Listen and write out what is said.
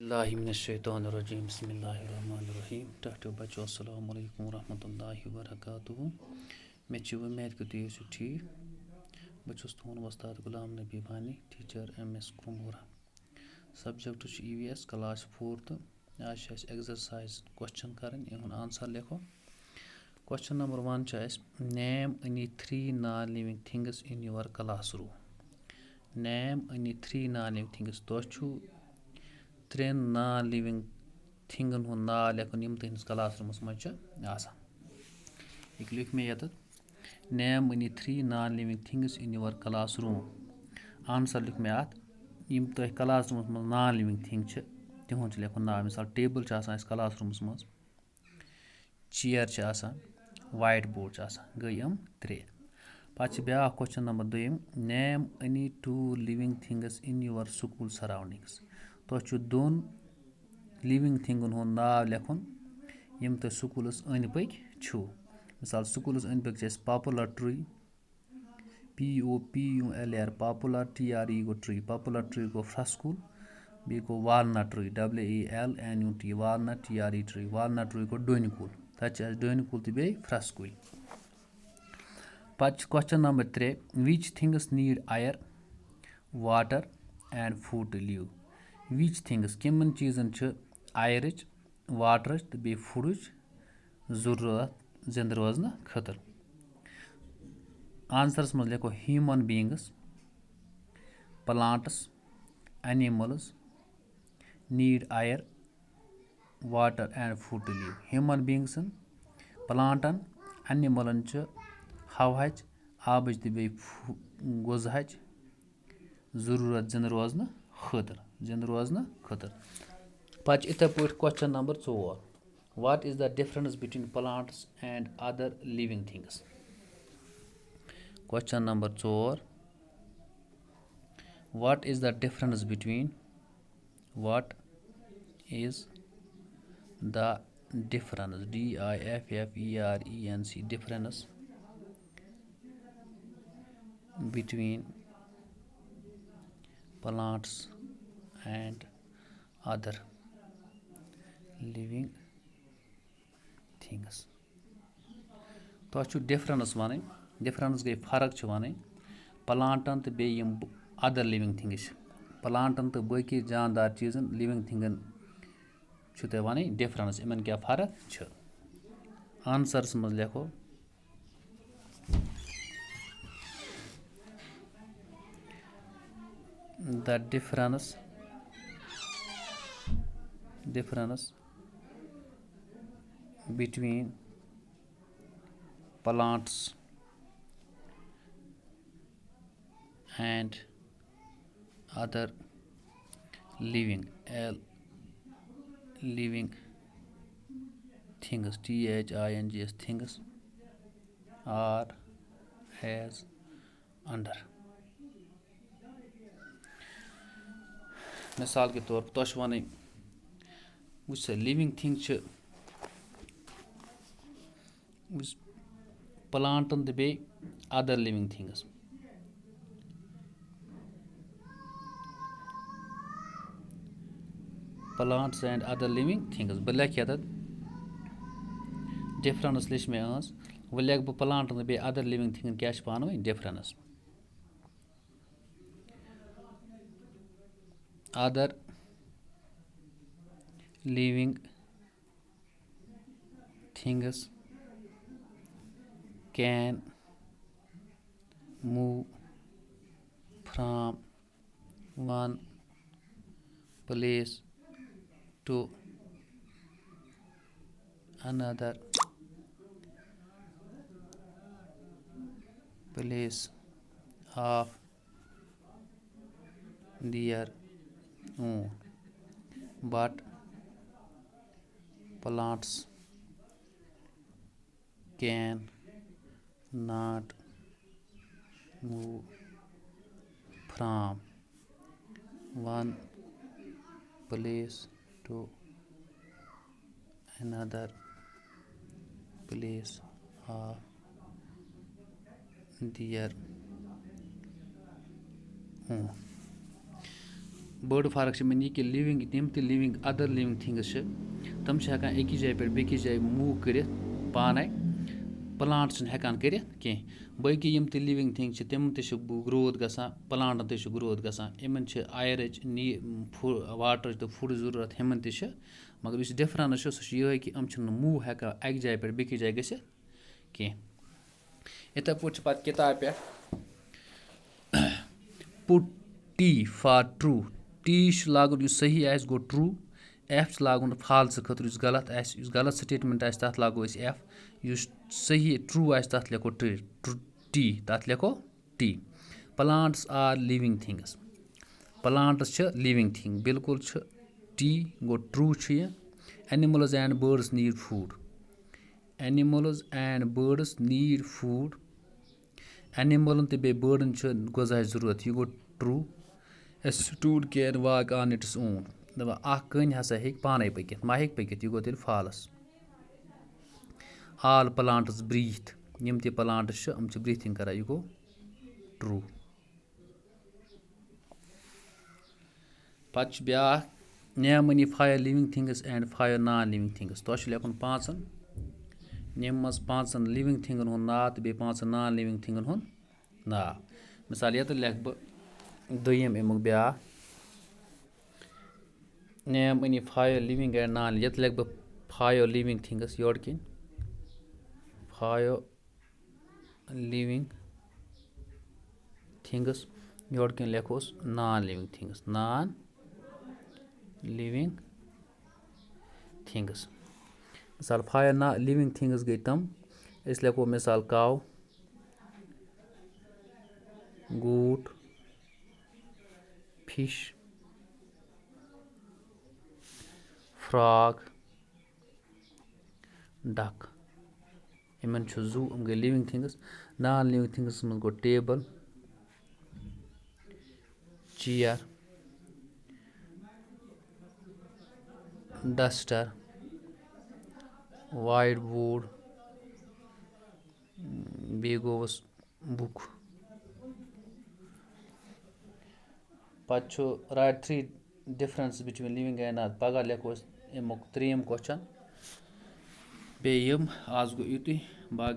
बिस्मिल्लाहिमिनश्शैतानिर्रजीम बिस्मिल्लाहिर्रहमानिर्रहीम टहटो बच्चों अस्सलामु अलैकुम वरहमतुल्लाहि वबरकातुहू मे उम्मीद कि तुम ٲسِو ٹھیٖک बस तुहन वस्ताद गुलाम नबी वानी टीचर MS कुमूरा सब्जेक्ट EVS क्लास 4 तो आज एक्सरसाइज क्वेश्चन करें इहुन आंसर लिखो question number 1 name any 3 non living things in your classroom name any 3 non living things तो 3 नॉन लिविंग थिंगन हूँ नाव लेखन यम तुहस क्लास रूमस मज लिख मे ये name any 3 non living things in your class room answer लिख मे यम तुह क्लास रूमस मज नॉन लिविंग थिंग तिहुन लिखुन नाव मिसाल टेबल क्लास रूमस मज चेयर वाइट बोर्ड गई यम 3 पे ब्या question number 2 name any 2 living things in your school surroundings तो 2 लिविंग थिंगन हूँ नाव लेखुन यम तुम स्कूलस अंद पक मिसाल स्कूलस अंद पक poplar tree POPULAR poplar TRE गो ट्री पॉपुलर ट्री गो फर्स्ट स्कूल बी गो walnut tree WALNUT walnut TRE tree walnut tree गो डोन कुल तक डोन कुल तो बे फर्स्ट स्कूल पे question number 3 which things need air water and food to live which things कमन चीज़न आयरच वाटरच तो बे फूडच जरूरत जिंद रोजन खतर आंसरस मज लिखो human beings plants animals need air water and food to live ह्यूमन बींग्सन प्लांटन एनिमलन हवच आबच तो बे गुजहच जरूरत जिंद रोजन खतर पे इथे पे question number 4 what is the difference between plants and other living things question number 4 what is the difference between what is the difference DIFFERENC difference between plants and other living things तो difference one difference गई फर्क one plankton तो बे other living things plankton तो बाकी जानदार चीज़न living थिंगन ते वन डिफरेंस इन क्या फर्क आंसरस मज लिखो the difference between plants and other living things THINGS things are as under मिसाल के तौर पर वन वो लिविंग थिंग प्लांटन तो बे other living things plants and other living things बह लिख डिफरेंस लिख मे वो लिख बह प्लांटन तो बे अदर लिविंग थिंगन क्या पान one difference other living things can move from one place to another place of their but plants can not move from one place to another place of their بٔڑ فرق چھِ یِمَن یہِ کہِ لِوِنٛگ یِم تہِ لِوِنٛگ اَدَر لِوِنٛگ تھِنٛگٕس چھِ تِم چھِ ہٮ۪کان أکِس جایہِ پٮ۪ٹھ بیٚکِس جایہِ موٗو کٔرِتھ پانَے پٕلانٛٹ چھِنہٕ ہٮ۪کان کٔرِتھ کینٛہہ باقٕے یِم تہِ لِوِنٛگ تھِنٛگ چھِ تِم تہِ چھِ گرٛوتھ گژھان پٕلانٛٹَن تہِ چھِ گرٛوتھ گژھان یِمَن چھِ آیرٕچ واٹرٕچ تہٕ فُڈ ضروٗرت یِمَن تہِ چھِ مگر یُس ڈِفرَنٕس چھِ سُہ چھِ یِہوٚے کہِ یِم چھِنہٕ موٗ ہٮ۪کان اَکہِ جایہِ پٮ۪ٹھ بیٚکِس جایہِ گٔژھِتھ کینٛہہ یِتھَے پٲٹھۍ چھِ پَتہٕ کِتابہِ پٮ۪ٹھ put T for true T چھُ لاگُن یُس صحیح آسہِ گوٚو ٹرٛوٗ ایف چھُ لاگُن فالسہٕ خٲطرٕ یُس غلط آسہِ یُس غلط سٹیٹمٮ۪نٛٹ آسہِ تَتھ لاگو أسۍ ایف یُس صحیح ٹرٛوٗ آسہِ تَتھ لیکھو ٹی تَتھ لیکھو ٹی plants are living things plants چھِ لِوِنٛگ تھِنٛگ بِلکُل چھُ ٹی گوٚو ٹرٛوٗ چھُ یہِ animals and birds need food animals and birds need food اَنِمٕلَن تہٕ بیٚیہِ بٲڈَن چھُ غذاہٕچ ضروٗرت یہِ گوٚو true a stool can walk on its own دَپان اَکھ کٔنۍ ہَسا ہیٚکہِ پانَے پٔکِتھ ما ہیٚکہِ پٔکِتھ یہِ گوٚو تیٚلہِ فالٕس آل پٕلانٛٹٕس برٛیٖتھ یِم تہِ پٕلانٛٹٕس چھِ یِم چھِ برٛیٖتھِنٛگ کَران یہِ گوٚو ٹرٛوٗ پَتہٕ چھُ بیٛاکھ name any 5 living things and 5 non living things تۄہہِ چھُ لیکھُن 5 ییٚمہِ منٛز 5 لِوِنٛگ تھِنٛگَن ہُنٛد ناو تہٕ بیٚیہِ 5 نان لِوِنٛگ تھِنٛگَن ہُنٛد ناو مِثال ییٚتٮ۪تھ لیکھٕ بہٕ دوٚیِم اَمیُک بیٛاکھ نیم مٔنی 5 لِوِنٛگ اینٛڈ نان ییٚتہِ لیکھٕ بہٕ 5 لِوِنٛگ تھِنٛگٕس یورٕ کِنۍ 5 لِوِنٛگ تھِنٛگٕس یورٕ کِنۍ لیکھوس نان لِوِنٛگ تھِنٛگٕس نان لِوِنٛگ تھِنٛگٕس مِثال 5 لِوِنٛگ تھِنٛگٕس گٔے تِم أسۍ لیکھو مِثال کَو گوٗٹ فِش فراگ ڈک یِمَن چھُ زوٗ یِم گٔے لِوِنٛگ تھِنٛگٕس نان لِوِنٛگ تھِنٛگٕس منٛز گوٚو ٹیبٕل چِیَر ڈسٹر وایِٹ بوڈ بیٚیہِ گوٚوُس بُک پَتہٕ چھُ right 3 differences between living and نان پگاہ لیکھو أسۍ اَمیُک 3یِم کوسچن بیٚیہِ یِم آز گوٚو یُتُے باقٕے